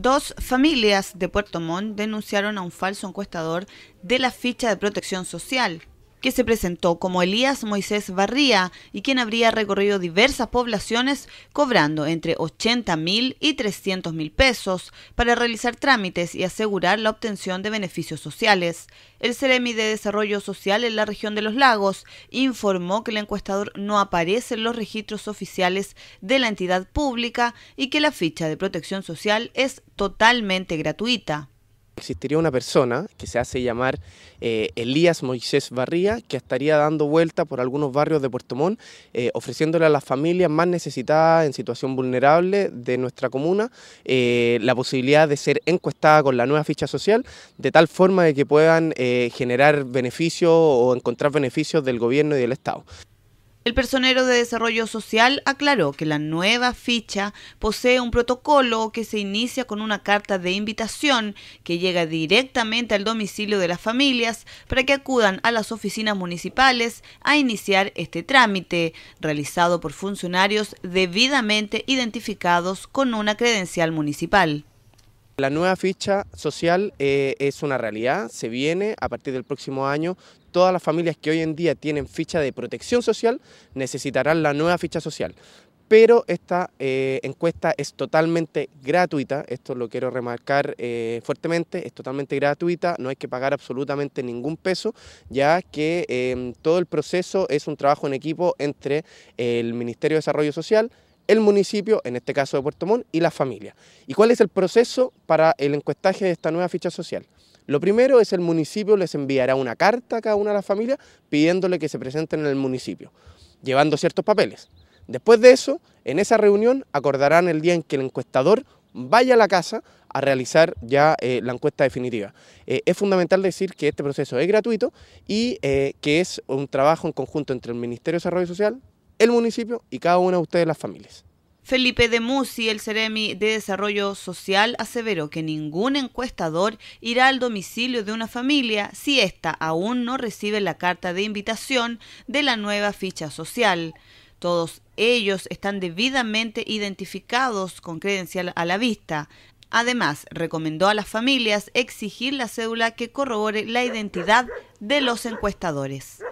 Dos familias de Puerto Montt denunciaron a un falso encuestador de la ficha de protección social, que se presentó como Elías Moisés Barría y quien habría recorrido diversas poblaciones cobrando entre 80.000 y 300.000 pesos para realizar trámites y asegurar la obtención de beneficios sociales. El Ceremi de Desarrollo Social en la región de Los Lagos informó que el encuestador no aparece en los registros oficiales de la entidad pública y que la ficha de protección social es totalmente gratuita. Existiría una persona que se hace llamar Elías Moisés Barría, que estaría dando vuelta por algunos barrios de Puerto Montt, ofreciéndole a las familias más necesitadas en situación vulnerable de nuestra comuna la posibilidad de ser encuestada con la nueva ficha social, de tal forma de que puedan generar beneficios o encontrar beneficios del gobierno y del Estado. El personero de Desarrollo Social aclaró que la nueva ficha posee un protocolo que se inicia con una carta de invitación que llega directamente al domicilio de las familias para que acudan a las oficinas municipales a iniciar este trámite, realizado por funcionarios debidamente identificados con una credencial municipal. La nueva ficha social es una realidad, se viene a partir del próximo año. Todas las familias que hoy en día tienen ficha de protección social necesitarán la nueva ficha social. Pero esta encuesta es totalmente gratuita, esto lo quiero remarcar fuertemente, es totalmente gratuita, no hay que pagar absolutamente ningún peso, ya que todo el proceso es un trabajo en equipo entre el Ministerio de Desarrollo Social, el municipio, en este caso de Puerto Montt, y la familia. ¿Y cuál es el proceso para el encuestaje de esta nueva ficha social? Lo primero es el municipio les enviará una carta a cada una de las familias pidiéndole que se presenten en el municipio, llevando ciertos papeles. Después de eso, en esa reunión acordarán el día en que el encuestador vaya a la casa a realizar ya la encuesta definitiva. Es fundamental decir que este proceso es gratuito y que es un trabajo en conjunto entre el Ministerio de Desarrollo Social, el municipio y cada una de ustedes las familias. Felipe de Musi, el Ceremi de Desarrollo Social, aseveró que ningún encuestador irá al domicilio de una familia si ésta aún no recibe la carta de invitación de la nueva ficha social. Todos ellos están debidamente identificados con credencial a la vista. Además, recomendó a las familias exigir la cédula que corrobore la identidad de los encuestadores.